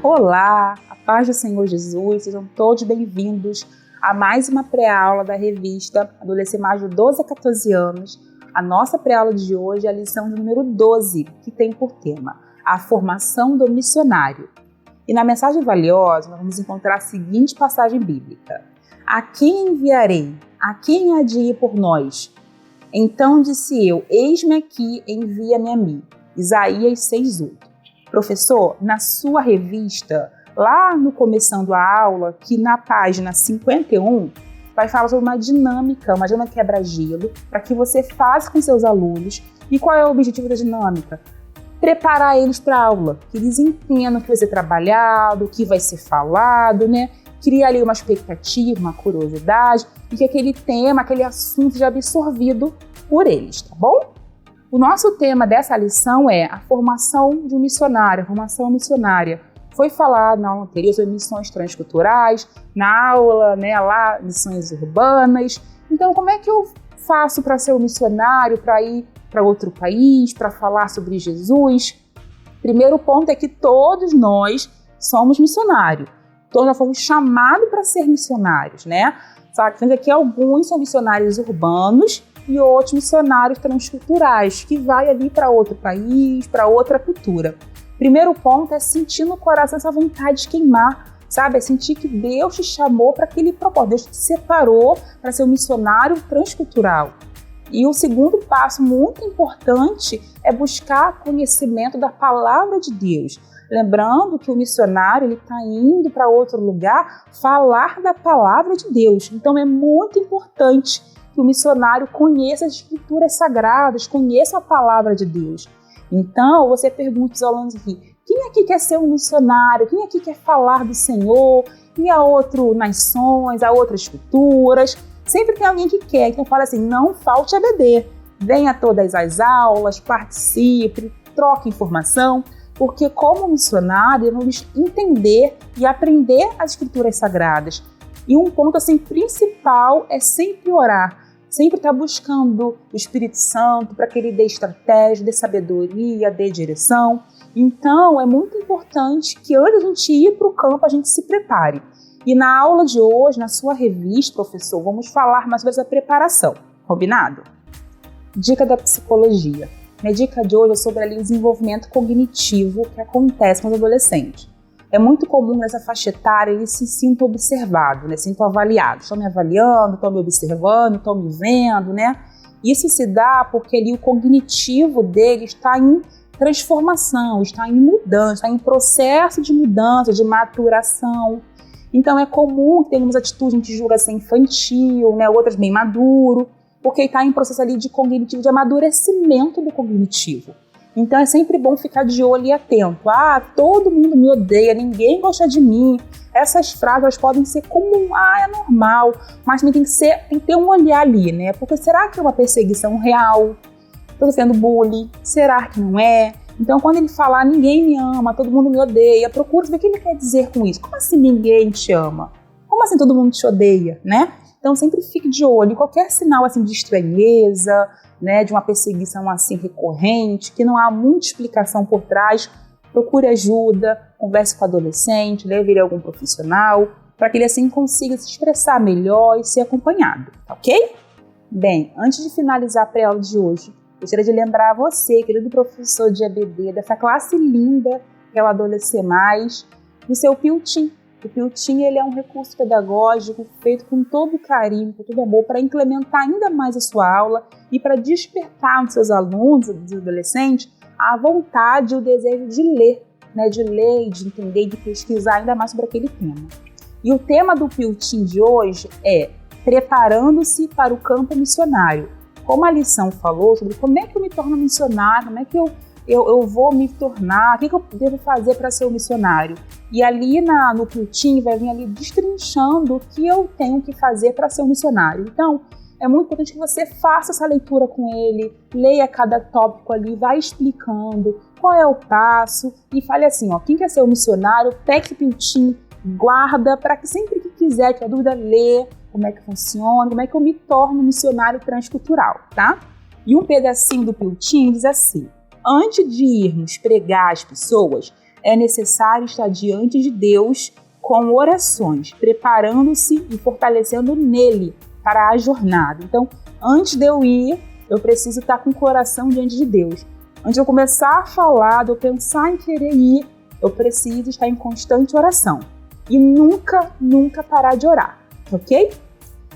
Olá, a paz do Senhor Jesus, sejam todos bem-vindos a mais uma pré-aula da revista Adolescente de 12 a 14 anos. A nossa pré-aula de hoje é a lição de número 12, que tem por tema a formação do missionário. E na mensagem valiosa nós vamos encontrar a seguinte passagem bíblica: A quem enviarei? A quem há de ir por nós? Então disse eu, eis-me aqui, envia-me a mim. Isaías 6:8. Professor, na sua revista, lá no começando a aula, que na página 51, vai falar sobre uma dinâmica quebra-gelo, para que você faça com seus alunos. E qual é o objetivo da dinâmica? Preparar eles para a aula, que eles entendam o que vai ser trabalhado, o que vai ser falado, né? Criar ali uma expectativa, uma curiosidade, e que aquele tema, aquele assunto seja absorvido por eles, tá bom? O nosso tema dessa lição é a formação de um missionário, a formação missionária. Foi falado na aula anterior sobre missões transculturais, na aula, lá, missões urbanas. Então, como é que eu faço para ser um missionário, para ir para outro país, para falar sobre Jesus? Primeiro ponto é que todos nós somos missionários. Todos nós fomos chamados para ser missionários, né? Só que aqui alguns são missionários urbanos e outros missionários transculturais, que vai ali para outro país, para outra cultura. Primeiro ponto é sentir no coração essa vontade de queimar, sabe? É sentir que Deus te chamou para aquele propósito, Deus te separou para ser um missionário transcultural. E o segundo passo muito importante é buscar conhecimento da palavra de Deus. Lembrando que o missionário ele está indo para outro lugar falar da palavra de Deus. Então é muito importante que o missionário conheça as escrituras sagradas, conheça a palavra de Deus. Então, você pergunta aos alunos aqui, quem aqui quer ser um missionário? Quem aqui quer falar do Senhor? E a outras nações, a outras culturas? Sempre tem alguém que quer. Então, fala assim, não falte EBD. Venha a todas as aulas, participe, troque informação, porque como missionário, devemos entender e aprender as escrituras sagradas. E um ponto assim, principal é sempre orar, sempre estar buscando o Espírito Santo para que ele dê estratégia, dê sabedoria, dê direção. Então, é muito importante que antes de a gente ir para o campo, a gente se prepare. E na aula de hoje, na sua revista, professor, vamos falar mais sobre essa preparação. Combinado? Dica da psicologia. Minha dica de hoje é sobre ali, o desenvolvimento cognitivo que acontece com os adolescentes. É muito comum nessa faixa etária eles se sintam observados, se sintam avaliados. Estão me avaliando, estão me observando, estão me vendo, Isso se dá porque ali o cognitivo deles está em transformação, está em mudança, está em processo de mudança, de maturação. Então é comum que tenhamos atitudes que a gente julga ser infantil, outras bem maduro, porque está em processo ali de cognitivo, de amadurecimento do cognitivo. Então é sempre bom ficar de olho e atento. Todo mundo me odeia, ninguém gosta de mim. Essas frases elas podem ser como, é normal, mas tem que ter um olhar ali, Porque será que é uma perseguição real? Estou sendo bullying? Será que não é? Então quando ele falar, ninguém me ama, todo mundo me odeia, procura saber o que ele quer dizer com isso. Como assim ninguém te ama? Como assim todo mundo te odeia, Então sempre fique de olho. Qualquer sinal assim de estranheza, de uma perseguição assim recorrente, que não há muita explicação por trás, procure ajuda, converse com o adolescente, leve ele a algum profissional, para que ele assim consiga se expressar melhor e ser acompanhado, ok? Bem, antes de finalizar a pré-aula de hoje, gostaria de lembrar a você, querido professor de EBD, dessa classe linda que é o Adolescer Mais, do seu Piltim. O Piltim ele é um recurso pedagógico feito com todo carinho, com todo amor, para implementar ainda mais a sua aula e para despertar nos seus alunos, dos adolescentes, a vontade e o desejo de ler, de entender, de pesquisar ainda mais sobre aquele tema. E o tema do Piltim de hoje é preparando-se para o campo missionário. Como a lição falou sobre como é que eu me torno missionário, como é que eu vou me tornar, o que eu devo fazer para ser um missionário? E ali no Piltim vai vir ali destrinchando o que eu tenho que fazer para ser um missionário. Então, é muito importante que você faça essa leitura com ele, leia cada tópico ali, vai explicando qual é o passo e fale assim, quem quer ser um missionário, pega esse Piltim, guarda para que sempre que quiser, tiver dúvida, lê como é que funciona, como é que eu me torno um missionário transcultural, tá? E um pedacinho do Piltim diz assim: antes de irmos pregar às pessoas, é necessário estar diante de Deus com orações, preparando-se e fortalecendo nele para a jornada. Então, antes de eu ir, eu preciso estar com o coração diante de Deus. Antes de eu começar a falar, de eu pensar em querer ir, eu preciso estar em constante oração. E nunca, nunca parar de orar, ok?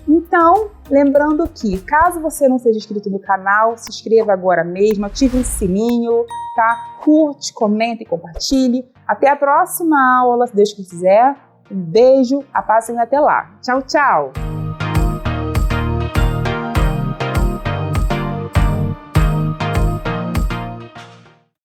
Então, lembrando que, caso você não seja inscrito no canal, se inscreva agora mesmo, ative o sininho, tá? Curte, comenta e compartilhe. Até a próxima aula, se Deus quiser. Um beijo, a paz e até lá. Tchau, tchau!